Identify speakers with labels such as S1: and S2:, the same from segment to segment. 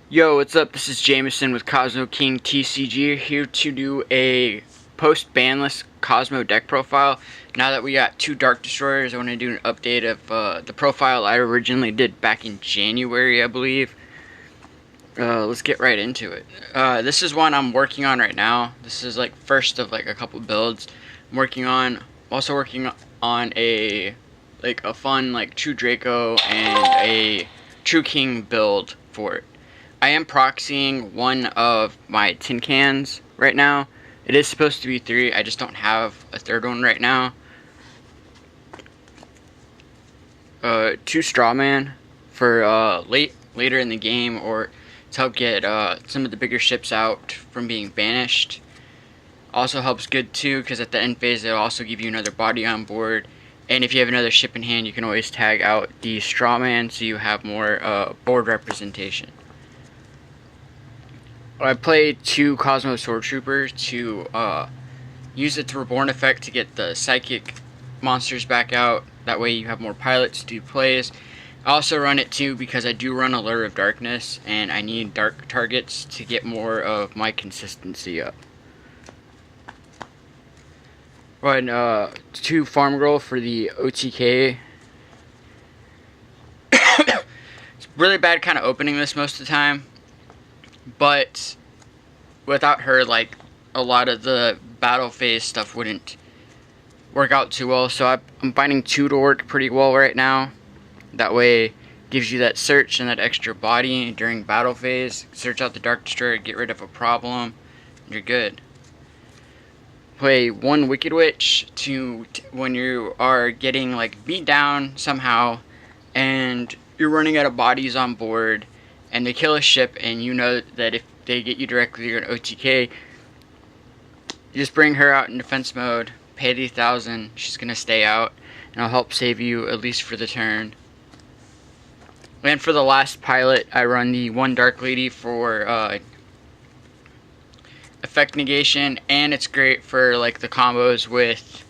S1: Yo, what's up? This is Jameson with Kozmo King TCG here to do a post-banlist Kozmo deck profile. Now that we got two Dark Destroyers, I want to do an update of the profile I originally did back in January, I believe. Let's get right into it. This is one I'm working on right now. This is like first of like a couple builds I'm working on. Also working on a fun like True Draco and a True King build for it. I am proxying one of my tin cans right now. It is supposed to be 3, I just don't have a third one right now. 2 Strawman for later in the game, or to help get some of the bigger ships out from being banished. Also helps good too, because at the end phase it'll also give you another body on board. And if you have another ship in hand, you can always tag out the Strawman so you have more board representation. I played 2 Kozmo Sword Troopers to use the Reborn effect to get the psychic monsters back out. That way you have more pilots to do plays. I also run it too because I do run Allure of Darkness and I need dark targets to get more of my consistency up. Run 2 Farm Girl for the OTK. It's really bad kind of opening this most of the time. But without her, like, a lot of the battle phase stuff wouldn't work out too well. So I'm finding 2 to work pretty well right now. That way gives you that search and that extra body during battle phase. Search out the Dark Destroyer, get rid of a problem, and you're good. Play 1 Wicked Witch to when you are getting like beat down somehow and you're running out of bodies on board and they kill a ship, and you know that if they get you directly, you're an OTK. You just bring her out in defense mode, pay the 1,000, she's gonna stay out, and I'll help save you at least for the turn. And for the last pilot, I run the 1 Dark Lady for effect negation, and it's great for like the combos with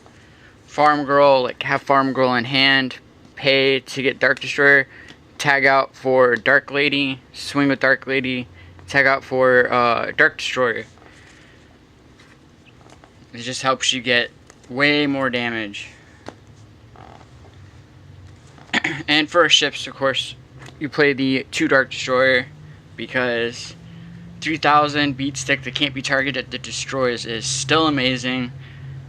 S1: Farm Girl, like have Farm Girl in hand, pay to get Dark Destroyer, tag out for Dark Lady, swing with Dark Lady, tag out for Dark Destroyer. It just helps you get way more damage. And for ships, of course, you play the 2 Dark Destroyer because 3,000 beat stick that can't be targeted that destroys is still amazing.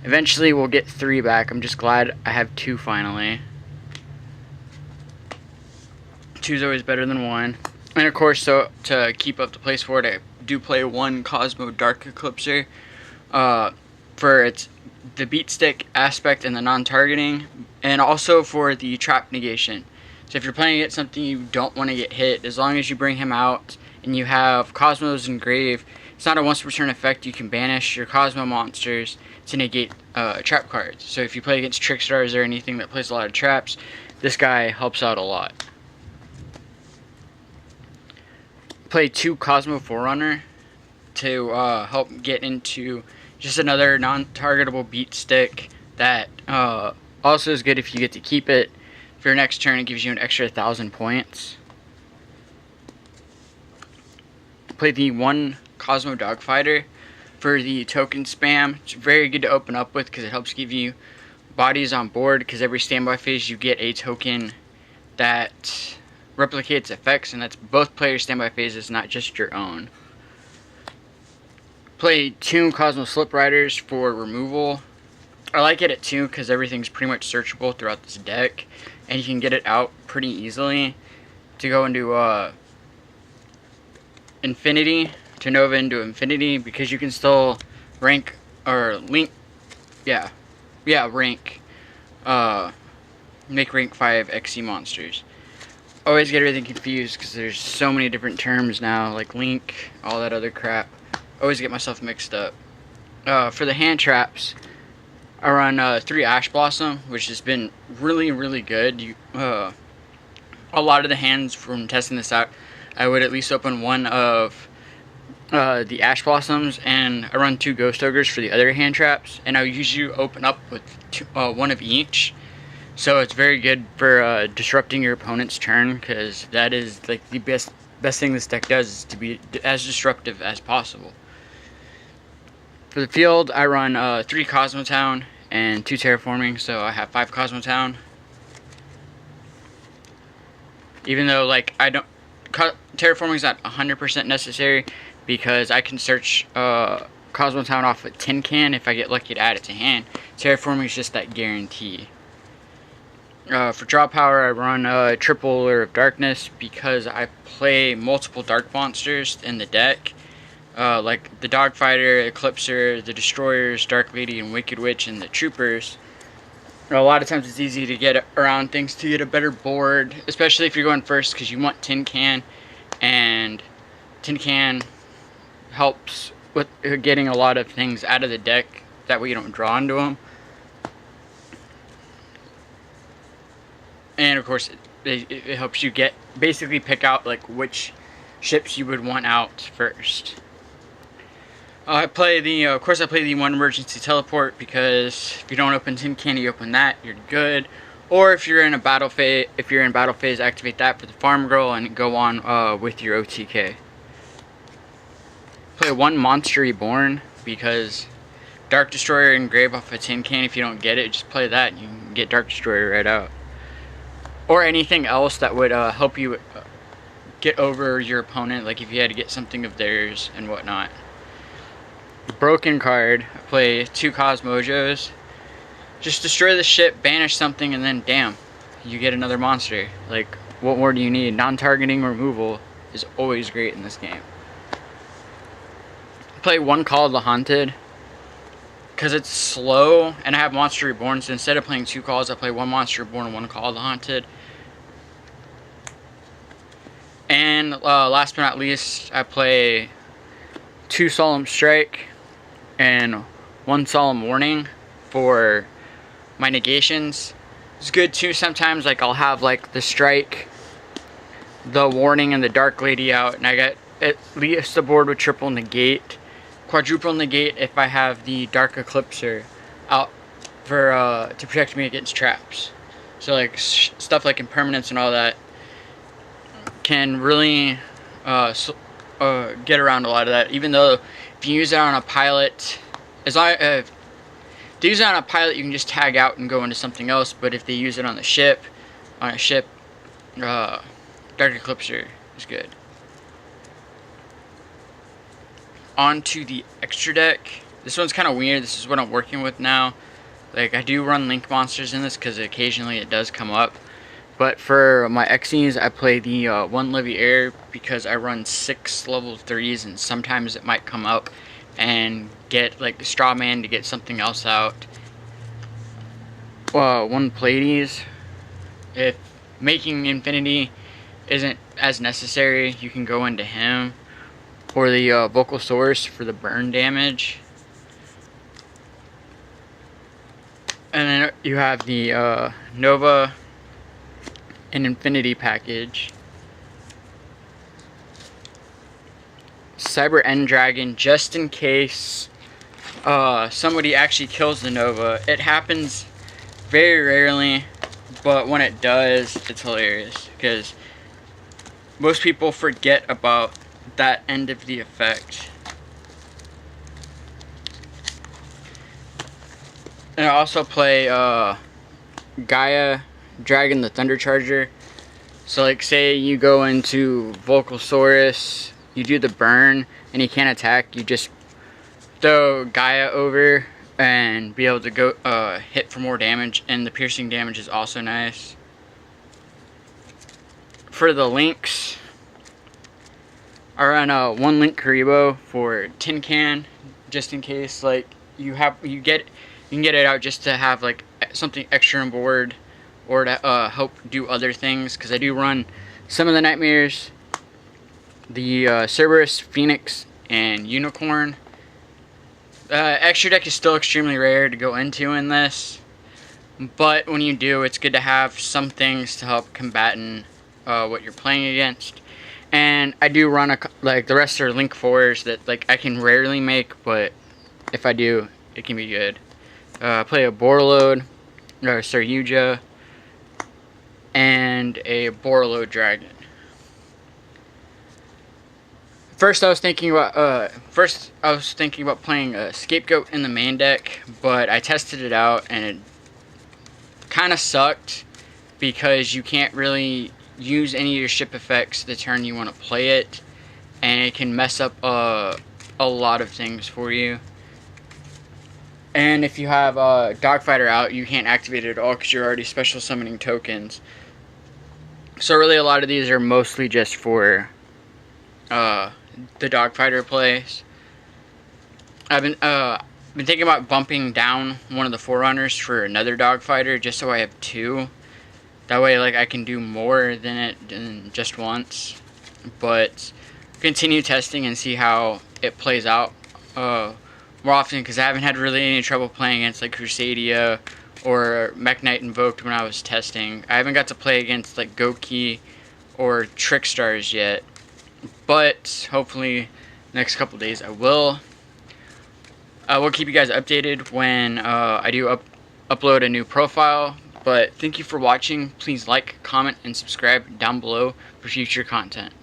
S1: Eventually we'll get 3 back. I'm just glad I have 2 finally. 2 is always better than 1. And of course, so to keep up the place for it, I do play 1 Kozmo Dark Eclipser for the beat stick aspect and the non-targeting, and also for the trap negation. So if you're playing against something you don't want to get hit, as long as you bring him out and you have Kozmo's Engrave, it's not a once per turn effect. You can banish your Kozmo monsters to negate trap cards. So if you play against Trickstars or anything that plays a lot of traps, this guy helps out a lot. Play 2 Kozmo Forerunner to help get into just another non-targetable beat stick that also is good if you get to keep it. For your next turn, it gives you an extra 1,000 points. Play the 1 Kozmo Dogfighter for the token spam. It's very good to open up with because it helps give you bodies on board, because every standby phase you get a token that replicates effects, and that's both players' standby phases, not just your own. Play 2 Kozmo Slip Riders for removal. I like it at 2 because everything's pretty much searchable throughout this deck, and you can get it out pretty easily to go into Infinity, to Nova into Infinity, because you can still rank or link, rank, make rank 5 XC monsters. Always get everything confused because there's so many different terms now, like link, all that other crap. Always get myself mixed up. For the hand traps, I run 3 Ash Blossom, which has been really, really good. A lot of the hands from testing this out, I would at least open 1 of the Ash Blossoms, and I run 2 Ghost Ogres for the other hand traps, and I usually open up with 1 of each. So it's very good for disrupting your opponent's turn, because that is like the best thing this deck does is to be as disruptive as possible. For the field, I run 3 Kozmo Town and 2 Terraforming, so I have 5 Kozmo Town. Even though, like, Terraforming is not 100% necessary, because I can search Kozmo Town off a tin can if I get lucky to add it to hand. Terraforming is just that guarantee. For draw power, I run triple Lure of Darkness because I play multiple dark monsters in the deck. Like the Dogfighter, Eclipser, the Destroyers, Dark Lady, and Wicked Witch, and the Troopers. A lot of times it's easy to get around things to get a better board, especially if you're going first, because you want Tin Can, and Tin Can helps with getting a lot of things out of the deck, that way you don't draw into them. And of course it helps you basically pick out like which ships you would want out first. Of course I play the 1 emergency teleport, because if you don't open Tin Can, you open that, you're good. Or if you're in battle phase, activate that for the Farm Girl and go on with your OTK. Play 1 Monster Reborn, because Dark Destroyer engrave off a Tin Can, if you don't get it, just play that and you can get Dark Destroyer right out. Or anything else that would help you get over your opponent, like if you had to get something of theirs and whatnot. Broken card, I play 2 Cosmojos. Just destroy the ship, banish something, and then damn, you get another monster. Like, what more do you need? Non-targeting removal is always great in this game. I play 1 Call of the Haunted because it's slow, and I have Monster Reborn, so instead of playing 2 calls, I play 1 Monster Reborn and 1 Call of the Haunted. And last but not least, I play 2 Solemn Strike and 1 Solemn Warning for my negations. It's good too sometimes, like I'll have like the Strike, the Warning, and the Dark Lady out, and I get at least the board with triple negate, quadruple negate if I have the Dark Eclipser out for to protect me against traps. So like stuff like impermanence and all that can really get around a lot of that. Even though if you use it on a pilot, if they use it on a pilot, you can just tag out and go into something else. But if they use it on a ship, Dark Eclipser is good. On to the extra deck. This one's kind of weird. This is what I'm working with now. Like, I do run Link monsters in this because occasionally it does come up. But for my Xyz, I play the 1 Livy Air because I run 6 level 3s, and sometimes it might come up and get like the Straw Man to get something else out. 1 Pleiades. If making Infinity isn't as necessary, you can go into him. Or the Vocal Source for the burn damage. And then you have the Nova and Infinity package. Cyber End Dragon, just in case somebody actually kills the Nova. It happens very rarely, but when it does, it's hilarious, because most people forget about that end of the effect. And I also play Gaia Dragon the Thunder Charger. So like say you go into Volcasaurus, you do the burn and he can't attack, you just throw Gaia over and be able to go hit for more damage, and the piercing damage is also nice. For the links, I run 1 Link Karibo for Tin Can, just in case like you can get it out just to have like something extra on board, or to help do other things, because I do run some of the Nightmares, the Cerberus, Phoenix, and Unicorn. Extra deck is still extremely rare to go into in this, but when you do, it's good to have some things to help combatant what you're playing against. And I do run like the rest are Link 4s that like I can rarely make, but if I do, it can be good. I play a Borreload, or sorry, Yugioh, and a Borreload Dragon. First I was thinking about playing a Scapegoat in the main deck, but I tested it out and it kind of sucked because you can't really use any of your ship effects the turn you want to play it, and it can mess up a lot of things for you. And if you have Dogfighter out, you can't activate it at all because you're already special summoning tokens. So really a lot of these are mostly just for the Dogfighter plays. I've been thinking about bumping down one of the Forerunners for another Dogfighter just so I have two. That way, like, I can do more than just once. But continue testing and see how it plays out more often, because I haven't had really any trouble playing against like Crusadia or Mech Knight Invoked when I was testing. I haven't got to play against like Goki or Trickstars yet, but hopefully next couple days I will. I will keep you guys updated when I do upload a new profile. But thank you for watching. Please like, comment, and subscribe down below for future content.